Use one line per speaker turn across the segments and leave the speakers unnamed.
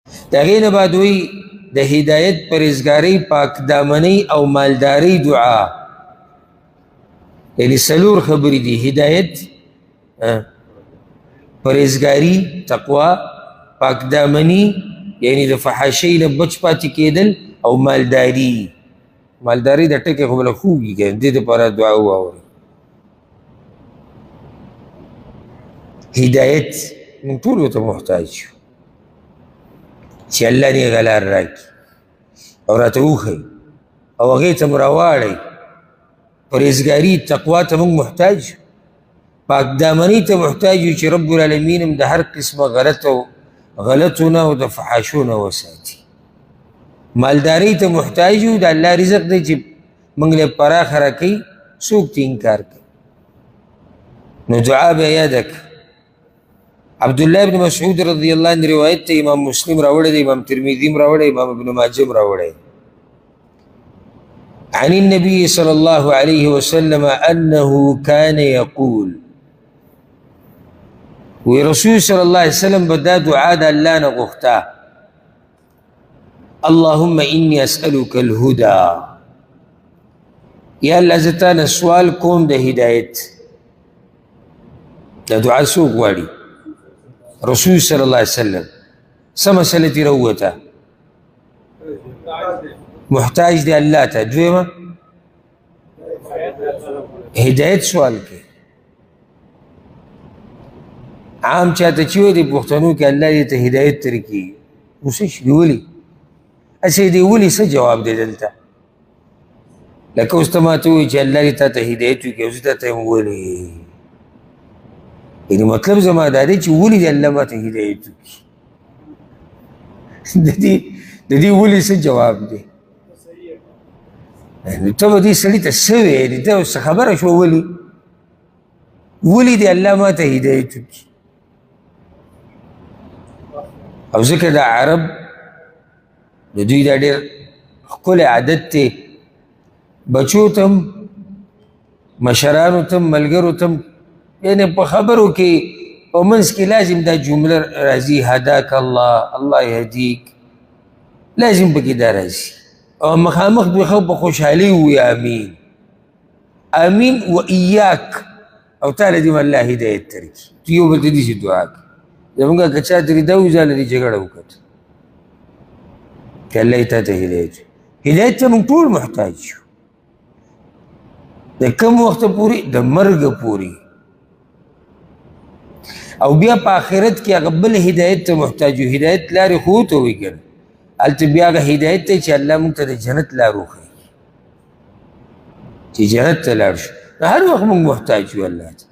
د هغې نه بعد وی د هدایت پرهیزګارۍ پاکدامنۍ او مالدارۍ دعا یعنی څلور خبرې دي هدایت پرهیزګاري تقوا پاکدامني یعنی د فحاشۍ نه بچ پاتې کېدل او مالداري مالداري د ټکي خو بله خوږي که دې دپاره دعا واورئ هدایت موږ ټول ورته محتاج یو چې الله نیغه لار راکړي او راته وښیي او هغې ته م راواړئ پرهیزګاري تقوا ته موږ محتاج یو پاکدامنۍ ته محتاج یو چې رب العالمین هم د هر قسمه غلطو نه او د فحاشو نه وساتي مالدارۍ ته محتاج یو د الله رزق دی چې موږ له پراخه راکوي څوک ته انکار کوي نو دعا به یاده کړه عبدالله ابن مسعود رضی اللہ عنہ روایت ته امام مسلم راوړی دی امام ترمذی هم راوړی امام ابن ماجه هم راوړی عن النبي صلى الله عليه وسلم أنه كان يقول ورسول صلى الله عليه وسلم بدا دعاء الله نغختا اللهم إني أسألك الهدى يا الله زتانا سوال کوم د هدایت دا دعا سوق غواړي رسول صلی الله علیه وسلم سم مسله تیر وته محتاج دی الله ته دویمه هدایت سوال کې عام چاته چې وي د پښتنو کې الله دې ته هدایت ترکي اوس شي ولي اسې دې ولي څه جواب دی دلته لکه اوس ته ما ته وایي چې الله دې تا ته هدایت وکړي اوس ته ته ولي یعنی مطلب زما دا دی چې ولې د الله ماته هدایت وکړي د دې ولې څه جواب دی نو ته به دې سړي ته څه ویلې ته اوس خبره شوه ولې د الله ماته هدایت وکړي او ځکه دا عرب د دوی دا ډېر ښکلی عادت دی بچو ته هم مشرانو ته هم ملګرو ته هم یعنی په خبرو کې په منځ کې لازم دا جمله راځي هداک الله الله یهدیک لازم پکې دا راځي او مخامخ دوی خو په خوشحالۍ ووایي امین امین و ایاک او تعالی دې الله هدایت درکړي تو یو بل ته داسې دعا کوي زمونږ که چا ترې دا ووایي ځاله دې جګړه وکړه که الله یې تا ته هدایت هدایت ته موږ ټول محتاج یو د کوم وخته پورې د مرګه پورې او بیا په آخرت کې هغه بل هدایت ته محتاج یو هدایت لارې خو ته وایي که نه هلته بیا هغه هدایت دی چې الله موږ ته د جنت لار وښیي چې جنت ته لاړ شو نو هر وخت موږ محتاج یو الله ته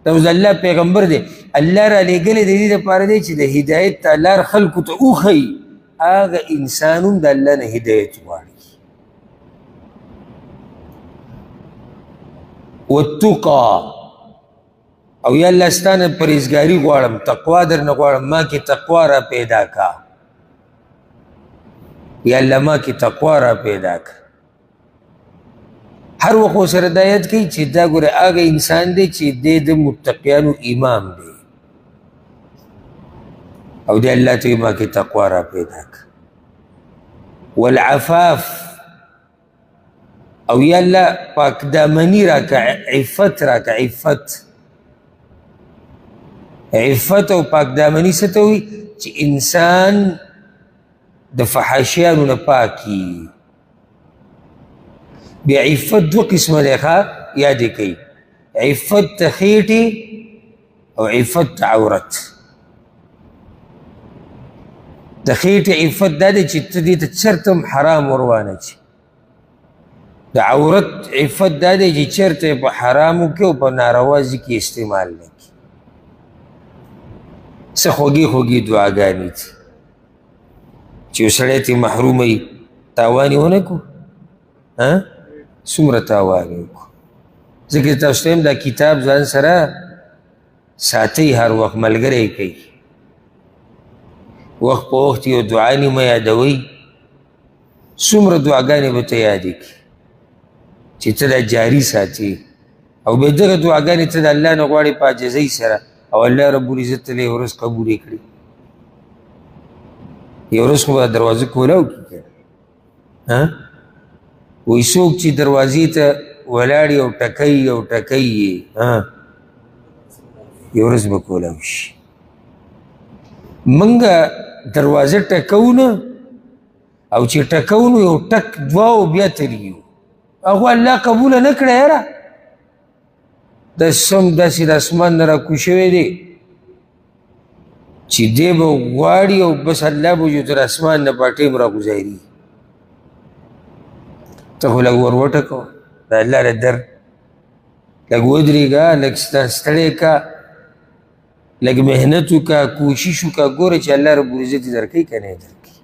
دا اوس الله پیغمبر دی الله را لېږلی د دې دپاره دی چې د هدایت ته لار خلکو ته وښیي هغه انسان هم د الله نه هدایت غواړي والتقى او یا الله ستانه پرهیزګاري غواړم تقوا درنه غواړم ما کې تقوا را پیدا کا یا الله ما کې تقوا را پیدا کا هر وخت ورسره دا یاد کوي چې دا ګوره هغه انسان دی چې دی د متقیانو امام دی او دی الله ته ما کې تقوا را پیدا کا والعفاف او یا الله پاکدامني راکه عفت راکه عفت او پاکدامني څه ته وایي چې انسان د فحاشیانو نه پاکي بیا عفت دو قسمه دی ښه یاد یې کوي عفت ته خېټې او عفت ته عورت د خېټې عفت دا دی چې ته دې ته چېرته هم حرام ور وانهچي د عورت عفت دا دی چې چېرته یې په حرامو کې او په ناروا ځای کې استعمال نه کړي څه خوږې خوږې دعاګانې دي چې یو سړی ترې محروموي تاوان یې ونه کړو څومره تاوان یې وکړو ځکه تاسو ته دا کتاب ځان سره ساتئ هر وخت ملګری کوي وخت په وخت یو دعا نیمه یادوئ څومره دعاګانې به ته یادې کړي چې ته دا جاري ساتي او بې دغه دعاګانې ته د الله نه غواړې په عاجزۍ سره او الله رب العزت ته یې ورځ قبولې کړي یو ورځ خو به دروازه کولاو کړي که وایي څوک چې دروازې ته ولاړ او ټکی او ټکی یې یو ورځ به کولاو شي. موږ دروازه ټکو نه او چې ټکو نو یو ټک دوه او بیا تلي هغه الله قبوله نه کړه. یاره دا سم داسې د اسمان نه راکوز شوی دی چې دی به غواړي او بس الله به جو تر اسمان نه پاټیم راګوزاري. ته خو لږ ور وټکوه د الله د در لږ ودرېږه لږ ستړی کا لږ محنت وکړه کوشش وکړه ګوره چې الله ربالعزت یې درکوي که نه یې درکوي.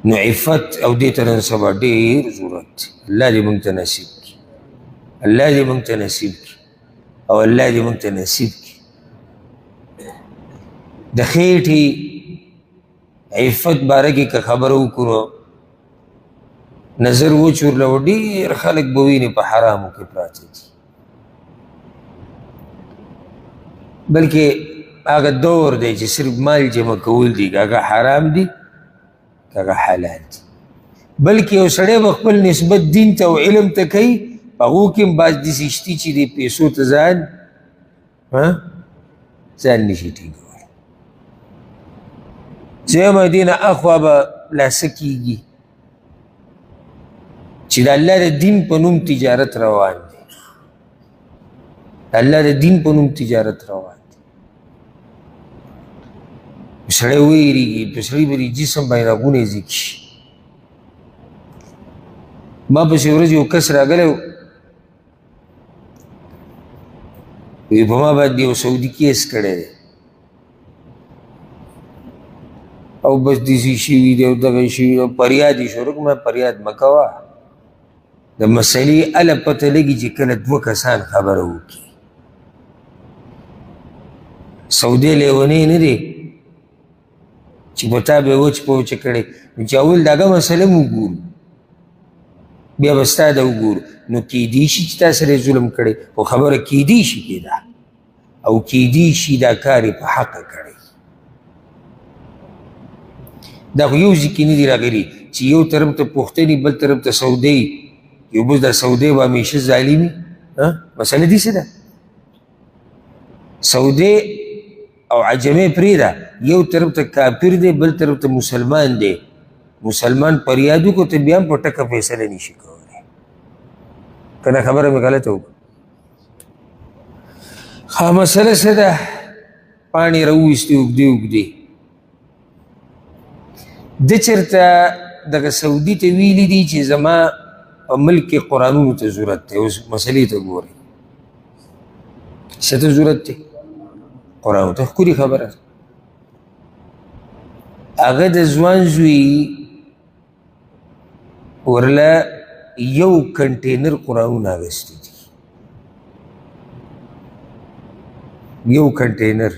نو عفت او دې ته نن سبا ډېر ضرورت دی. الله دې موږ ته نصیب کړي الله دې موږ ته نصیب کړي او الله دې موږ ته نصیب کړي. د خېټې عفت باره کې که خبره وکړو نظر وچورلو ډېر خلک به ویني په حرامو کې پراته دي بلکې هغه دور دی چې صرف مال جمع کول دي که هغه حرام دي که هغه حلال دي. بلکې یو سړی به خپل نسبت دین ته او علم ته کوي په هغو کې هم بعض داسې شتي چې د پیسو ته ځان نشي ټینګولی. دویمه دې نه اخوا به لاسه کېږي چې د الله د دین په نوم تجارت روان دی د الله د دین په نوم تجارت روان دی. سړی ویریږي په سړي به د جسم باندې رګونه ځیږ شي. ما پسې ورځ یو کس راغلی وی په ما باندې یو سعودي کیس کړی دی او بس داسې شوي دی او دغه شوي او فریاد یې شروع کړ. ما فریاد مه کوه د مسلې هله پته لګي چې کله دوه کسان خبره وکړي. سعودي لیونی نه دی چې په تا به یې وچ په وچه کړی نو چې اول د هغه مسله م وګورو بیا به ستا د وګورو نو کیدی شي چې تا سره یې ظلم کړی خو خبره کیدی شي کېده او کیدی شي دا کار یې په حقه کړی. دا خو یو ځای کې نه دي راغلي چې یو طرف ته پښتني بل طرف ته سعودی یو بس دا سعودی به همیشه ظالمي مسله داسې ده. سعودی او عجمې پرېږده یو طرف ته کافر دی بل طرف ته مسلمان دی. مسلمان فریاد وکړو ته بیا هم په ټکه فیصله نشي کولی. که نه خبره مې غلطه وکړه. مسله څه ده پاڼې راوویستې اوږدې اوږدې ده چېرته دغه سعودي ته ویلي دي چې زما په ملک کې قرآنونو ته ضرورت دی. اوس مسلې ته ګورئ څه ته ضرورت دی قرآنو ته. ښکلې خبره هغه د ځوان زوی ورله یو کنټینر قرآنونه اخیستي دي یو کنټینر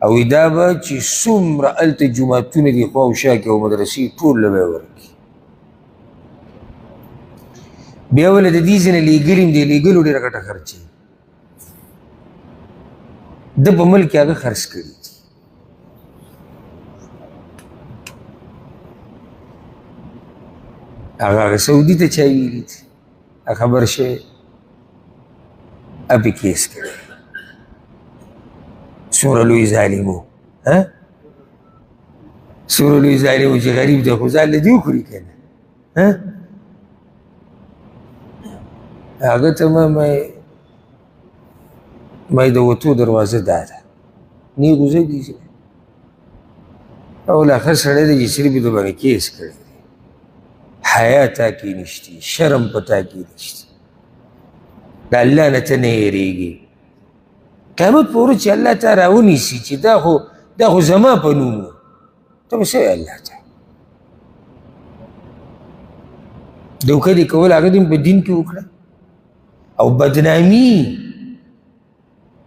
او دا به چې څومره هلته جوماتونه دي خوا او شا کې او مدرسې ټول له به یې ورکړي. بیا ولې د دې ځینې لیږلي هم دي لیږلو ډېره ګټه خرچوي. ده په ملک کې هغه خرڅ کړي دي. هغه سعودي ته چا ویلي دي خبر شوی ابې کیس کړی څومره لوی ظالم و څومره لوی ظالم و چې غریب دی خو ځان له دې وخوري که نه هغه ته ما د وتو دروازه دا ده نه غوځه دي او لاخر سړی دی چې صرف یې د باندې کیس کړی دی. حیا تا کې نشتی شرم په تا کې نشتی د الله نه ته نه یېرېږي. قیامت په ورځ چې الله تا راونیسي چې دا خو زما په نوم و ته به څه وایې الله ته دوکه دې کول هغه دې په دین کې وکړه او بدنامي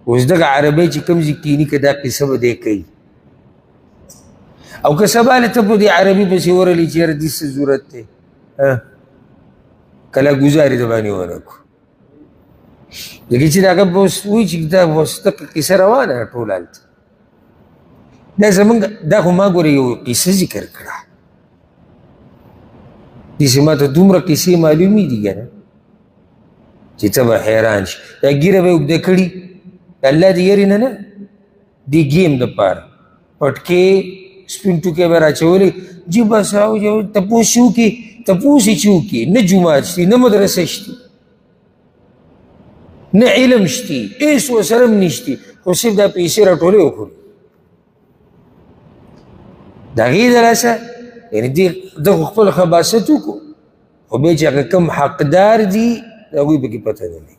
اوس دغه عربی چې کوم ځای کیني که دا قصه به دی کوي او که سبا له ته په دې عربي پسې ورغلې چې یاره دې څه ضرورت دی کله ګزارې د باندې ونه کړو لکه چې د هغه به اوس وایي چې دا اوس دغه قصه روانه ده ټول هلته دا زمونږ دا خو ما ګورې یو قصه ذکر کړه داسې ما ته دومره قصې معلومې دي که نه چې ته به حیران شي دا ږیره به یې اوږده کړي د الله د یرې نه دې ګیم دپاره پټکې سپین ټوکی به راچولی جي بس تپوس چې وکړي تپوس یې چې وکړي نه جومات شتي نه مدرسه شتي نه علم شتي هېڅ ورسره هم نشتي خو صرف دا پیسې راټولې وخوري د هغې د لاسه یعنې دغه خپل خباست وکړو خو بیا چې هغه کوم حقدار دي د هغوی پکې پته نه لګي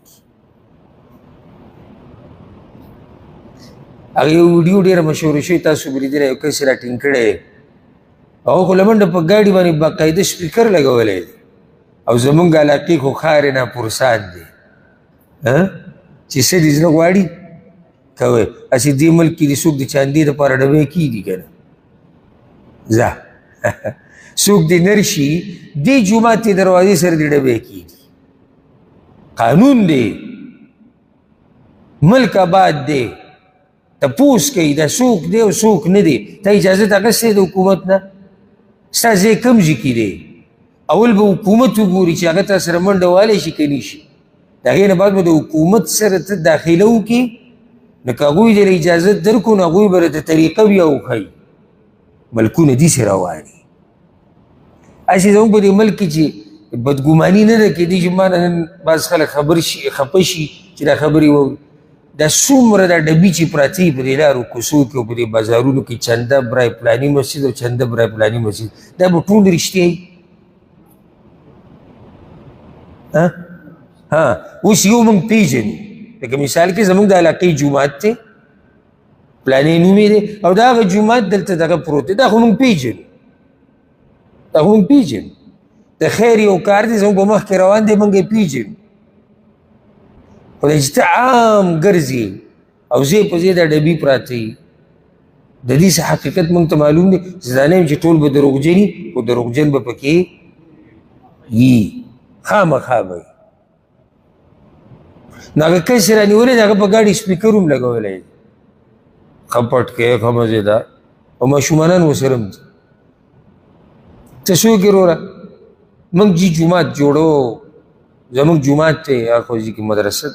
هغه یو ویډیو ډېره مشهوره شوې تاسو به لیدلی یو کس یې راټینګ کړی هغه خو له منډه په ګاډي باندې باقاعده سپیکر لګولی دی او زمونږ علاقې خو ښار نه پرسان دی چې څه دي زړه غواړي کوئ هسې دې ملک کې دې څوک د چاندې دپاره ډبې کېږي که نه ځه څوک دې نر شي دې جومات دې دروازې سره دې ډبې کېږي قانون دی ملک آباد دی تپوس کوي دا څوک دی او څوک نه دی ته اجازت اخیستی د حکومت نه ستا ځای کوم ځای کې دی اول به حکومت وګوري چې هغه تا سره منډه والی شي که نه شي د هغې نه بعد به د حکومت سره ته داخله وکړي نو که هغوی دې اجازت درکړو نو هغوی به درته طریقه بیا وښایي ملکونه داسې روان دي هسې زموږ په دې ملک کې چې بدګماني نه ده کېدی چې ما نه نن بعض خلک خفه شي چې دا خبرې واوري دا څومره دا ډبي چې پراته په دې لارو کوڅو کې او په دې بازارونو کې چنده برای پلاني مسجد او چنده برای پلاني مسجد دا به ټول رښتیا وي اوس یو موږ پېژنو لکه مثال کې زموږ د علاقې جومات دی پلانې نومې دی او دا هغه جومات دلته دغه پروت دی دا خو موږ پېژنو د خیر یو کار دی زموږ په مخکې روان دی موږ یې پېژنو خو چې ته عام ګرځې او ځای په ځای دا ډبي پراته وي د دې څه حقیقت موږ ته معلوم دی زه دا نه یم چې ټول به دروغجن وي خو دروغجن به پکې وي خامخا به وي نو هغه کس یې رانیولی دی هغه په ګاډي سپیکر هم لګولی دی ښه پټکی ښه مزېدار او ماشومانان ورسره هم دي ته څوک یې وروره موږ جي جومات جوړو زموږ جومات دی هغه خو کې مدرسه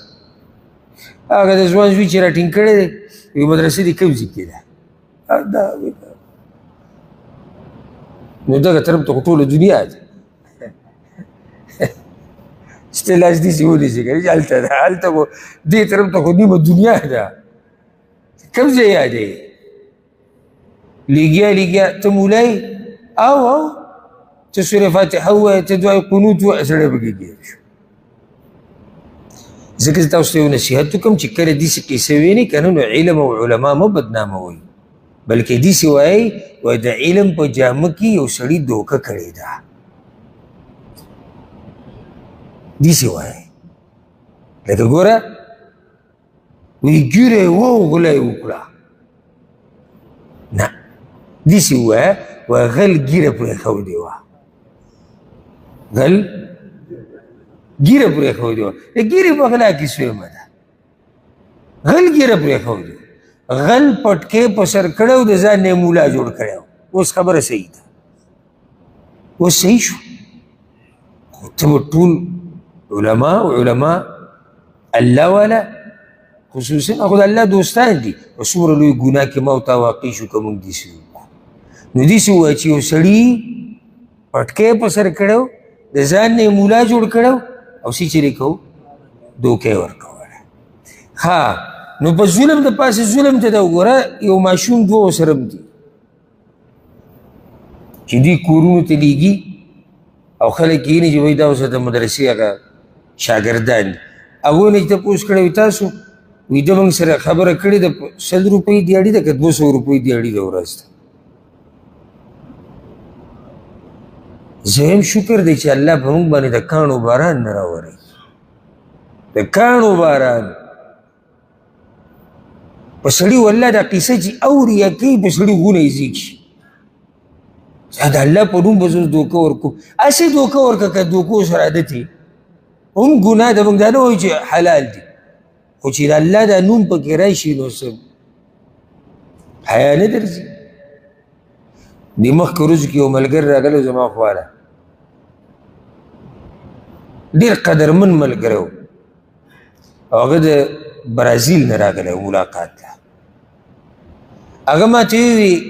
هغه د ځوان زوی چې راټینګ کړی دی وایي مدرسه دې کوم ځای کې ده نو دغه طرف ته خو ټوله دنیا ده چې ته لاس داسې ونیسې که نه چې هلته ده هلته خو دې طرف ته خو نیمه دنیا ده کوم ځای یادوي لیږیا ته مولای او ته سورې فاتحه ووایه ته دعای قنوت ووایه سړی پکې ګیر شو ځکه زه تاسو ته یو نصیحت وکړم چې کله داسې قصې وینئ که نه نو علم او علما مه بدناموئ بلکې داسې وایئ وایي د علم په جامه کې یو سړي دوکه کړې ده داسې وایئ لکه ګوره وایي ږیره یې وغله یې وکړه نه داسې ووایه وایي غل ږیره پرېښودې وه غل ږیره پرېښودې وه د ږیرې په غلا کې سویمه ده غل ږیره پرېښودې غل پټکې په سر کړی او د ځان نه یې مولا جوړ کړی اوس خبره صحیح ده اوس صحیح شو خو ته به ټول علما الله والا خصوصا هغه د الله دوستان دي او څومره لوی ګناه کې ما او تا واقع شو که موږ داسې وکړو نو داسې ووایه چې یو سړي پټکی په سر کړی د ځان نه یې مولا جوړ کړی او څه چې کوو دوکه یې ورکولی ها نو په ظلم د پاسې ظلم ته ده وګوره یو ماشوم دوه ورسره هم دي چې دوی کورونو ته لیږي او خلک کښېني چې وایي دا اوس د مدرسې هغه شاګردان دي هغوی نه چې تپوس کړی وي تاسو وایي ده موږ سره خبره کړې ده 100 روپۍ دیاړي ده که 200 روپۍ دیاړي ده ورځ ته زهم شکر دی چې الله په موږ باندې د کاڼو باران نه راوروي د کاڼو باران په سړي والله دا قیسه چې اوري یا کوي په سړي غونه یې زیږ شي د الله په نوم به زه دوکه ورکوم هسې دوکه ورکړه که دوکو سره عادت یې هم ګناه ده موږ دا نه وایو چې حلال دي خو چې د الله دا نوم پکې راشي نو څه حیا نه درځي. د مخکې ورځو کې یو ملګری راغلی زما خواله، ډېر قدرمن ملګری و او هغه د برازیل نه راغلی و ملاقات ته. هغه ما ته وویل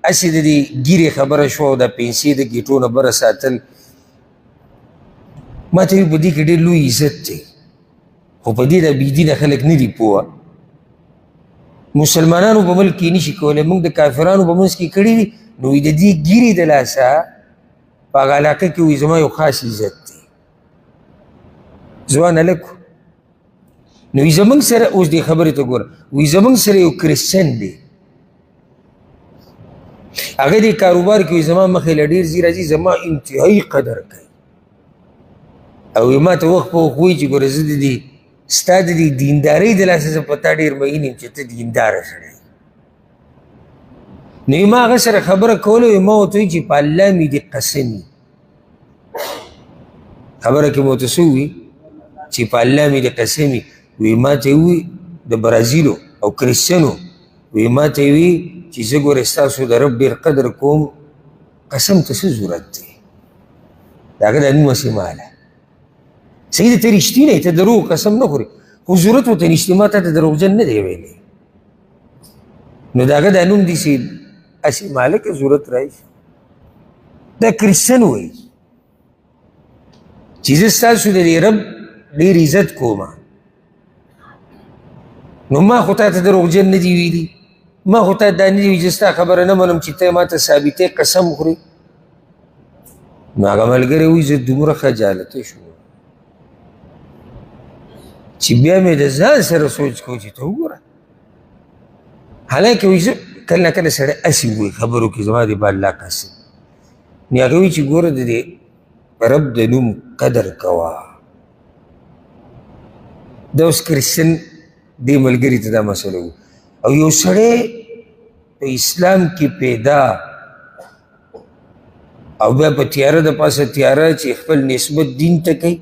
هسې د دې ګیرې خبره شوه او د پنسې د ګیټو نه بره ساتل، ما ته وویل په دې کې ډېر لوی عزت دی، خو په دې د بېدینه خلک نه دي پوه. مسلمانانو په ملک کې نشي کولی، موږ د کافرانو په منځ کې کړي دي. نو د دې ګیرې د لاسه په هغه علاقه کې وایي زما یو خاص عزت دی. ځوان هلک نو وایي زموږ سره، اوس دې خبرې ته ګوره، وایي زموږ سره یو کرسچن دی، هغه دې کاروبار کې وایي زما مخې له ډېر ځي راځي، زما انتهایي قدر کوي او ما ته وخت په وخت وایي چې ګوره زه د دې ستا د دې دیندارۍ د لاسه زه په تا ډېر مین یم چې ته دینداره سړی. نو ما هغه سره خبره کوله، ما ورته وایي چې په الله مې دې قسم وي، خبره کې مې ورته څه ووي چې په الله مې دې قسم وي. وایي ما ته یې ووي د برازیلو او کرسچنو، وایي ما ته یې ووي چې زه ګورې ستاسو د رب ډېر قدر کوم، قسم ته څه ضرورت دی؟ د هغه دا نوم هسې ماله صحیح ده، ته رښتینی، ته دروغ قسم نه خورې، خو ضرورت ورته نشته، ما ته ته دروغجن نه دی ویلی. نو د هغه دا نوم دې چې هسې ماله که ضرورت راشي. دا کرسچن وایي چې زه ستاسو د دې رب ډېر عزت کوم، نو ما خو تا ته دروغجن نه دي ویلي، ما خو تا دا نه دي ویلي چې ستا خبره نه منم چې ته ما ته ثابتې قسم خورې. نو هغه ملګری وایي زه دومره خجالته شوم چې بیا مې د ځان سره سوچ کو چې ته وګوره. حالانکه وایي زه کله نه کله سړی هسې وایي خبرو کې زما د به الله قسم. نو هغه وایي چې ګوره د دې رب د نوم قدر کوه. دا اوس کرسچن دې ملګري ته دا مسله و. او یو سړی په اسلام کې پیدا او بیا په تیاره د پاسه تیاره چې خپل نسبت دین ته کوي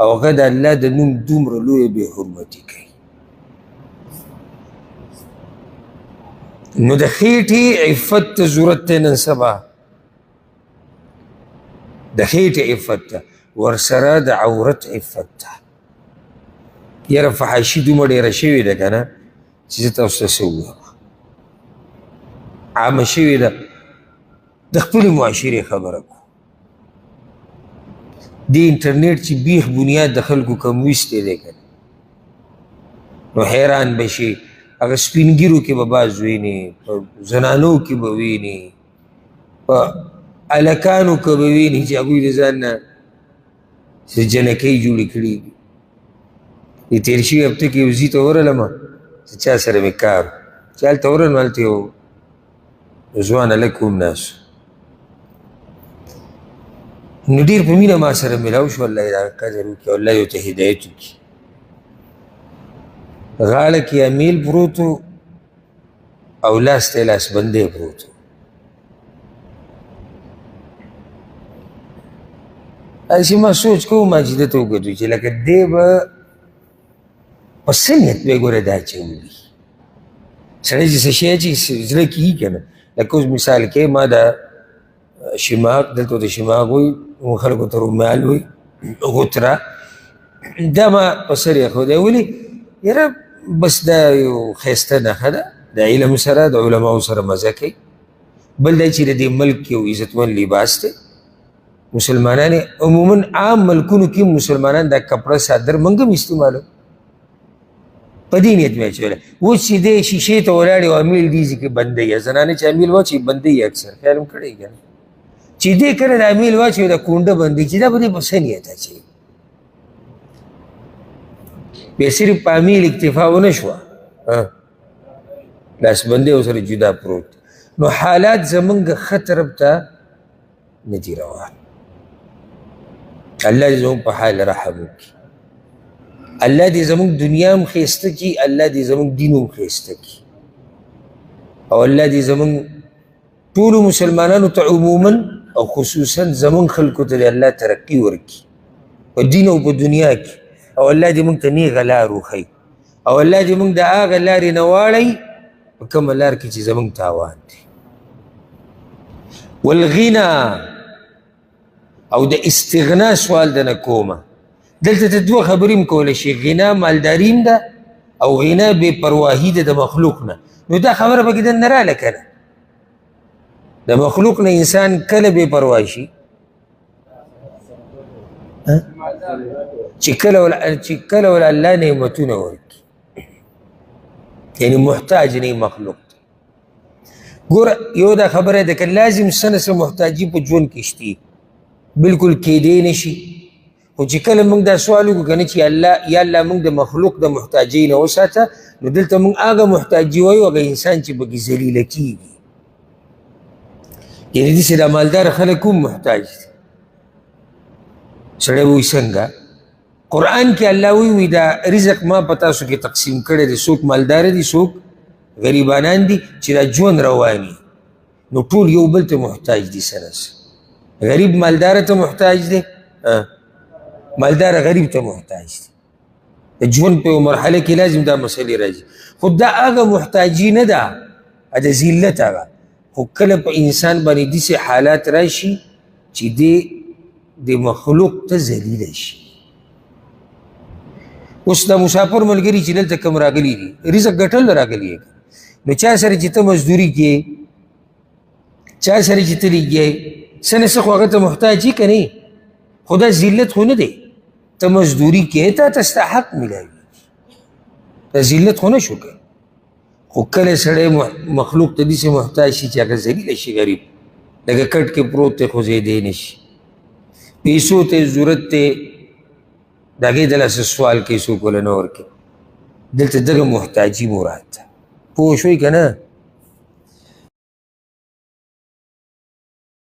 او هغه د الله د نوم دومره لویه بې حرمتي کوي. نو د خېټې عفت ته ضرورت دی نن سبا، د خېټې عفت ته، ورسره د عورت عفت ته. یاره فحاشي دومره ډېره شوې ده که نه چې زه تاسو ته څه ووایم، عامه شوې ده. د خپلې معاشرې خبره کوو. د انټرنیټ چې بیخ بنیاد د خلکو کم ویستی دی که نه، نو حیران به شي. هغه سپین ږیرو کې به بعض وینې، په زنانو کې به وینې، په هلکانو که به وینې چې هغوی د ځان نه څه جنکۍ جوړې کړي دي. د تېر شوي هفته کې یو ځي ته ورغلمه چې چا سره مې کار و، چې هلته ورغلم، هلته یو ځوان هلک هم ناست و، نو ډېر په مینه ما سره میلاو شو. الله یې د هغه قدر وکړي او الله یې ورته هدایت وکړي. غاړه کې امیل پروت و او لاس ته یې لاسبندی پروت و. هسې ما سوچ کوم ما چې ده ته وکتو چې لکه دی به په څه نیت به یې ګوره دا اچولي. سړی چې څه شی چې زړه کې وي که نه، لکه اوس مثال کې ما دا شماغ، دلته ورته شماغ وایي، خلکو ته رومال وایي، غوتره، دا ما په سر ایښودی. ولې؟ یاره بس دا یو ښایسته نښه ده، د علم سره د علماو سره مزه کوي. بل دا چې د دې ملک یو عزتمن لباس دی. مسلمانان عموما عام ملکونو کې مسلمانان دا کپړه صادر موږ هم استعمالو، په دې نیت مې اچولی. اوس چې دی شیشې ته ولاړې او امیل دیزي کې بندوي، زنانې چې امیل واچوي بندوي، اکثر خیال هم کړی که نه، چې دی کله د امیل واچوي د کونډه بندوي، چې دا به دې په څه نیت اچوي. بیا صرف په امیل اکتفا ونه شوه، لاسبندی ورسره جدا پروت. نو حالات زمونږ ښه طرف ته نه دي روان. الله دې زمونږ په حال رحم وکړي. الله دې زمونږ دنیا هم ښایسته کړي، الله دې زمونږ دین هم ښایسته کړي، او الله دې زمونږ ټولو مسلمانانو ته عموما او خصوصا زمونږ خلکو ته دې الله ترقي ورکړي په دین او په دنیا کې، او الله دې مونږ ته نیغه لار وښیي، او الله دې مونږ د هغه لارې نه واړی په کومه لار کې چې زموږ تاوان دی. والغنا او د استغنا سوال دنه کومه. دلته ته دوه خبرې هم کولی شي، غنا مالداري هم ده او غنا بې پرواهي ده د مخلوق نه. نو دا خبره پکې دننه راله که نه؟ د مخلوق نه انسان کله بې پروا شي؟ چې کله ول الله نعمتونه ورکړي، یعنی محتاج نه مخلوق ته. ګوره یو دا خبره ده که لازم څه نه څه محتاجي په ژوند کې شته، بلکل کېدی نه شي. خو چې کله موږ دا سوال وکړو که نه چې یا الله موږ د مخلوق د محتاجۍ نه وساته، نو دلته موږ هغه محتاجي وایو هغه انسان چې پکې ذلیله کېږي. یعنې داسې دا مالدار خلک هم محتاج دي. سړی وایي څنګه؟ قرآن کې الله وایي دا رزق ما په تاسو کې تقسیم کړی دی، څوک مالداره دي څوک غریبانان دي چې دا ژوند رواني، نو ټول یو بل ته محتاج دي. سره غریب مالداره ته محتاج دی، مالداره غریب ته محتاج دی. د ژوند په مرحله کې لازم دا مسئلې راځي. خو دا هغه محتاجي نه ده، د ذلت هغه. خو کله په انسان باندې داسې حالات راشي چې دی د مخلوق ته ذلیله شي. اوس د مسافر ملګري چې دلته کوم راغلي دي، رزق ګټل راغلي، نو چا سره چې ته مزدوري کې، چا سره چې ته لګیې، څه نه څه خو هغه ته محتاج یې که نه؟ خو دا ذلت خو نه دی. ته مزدوري کې تا ته ستا حق میلاوي، دا ذلت خو نه شو که. خو کله سړی مخلوق ته داسې محتاج شي چې هغه ذلیله شي، غریب لکه کټ کې پروت دی خوځېدی نه شي، پیسو ته ضرورت دی، د هغې د لاسه سوال کوي څوک وله نه ورکوي. دلته دغه محتاجي مراد ده. پوه شوئ که نه؟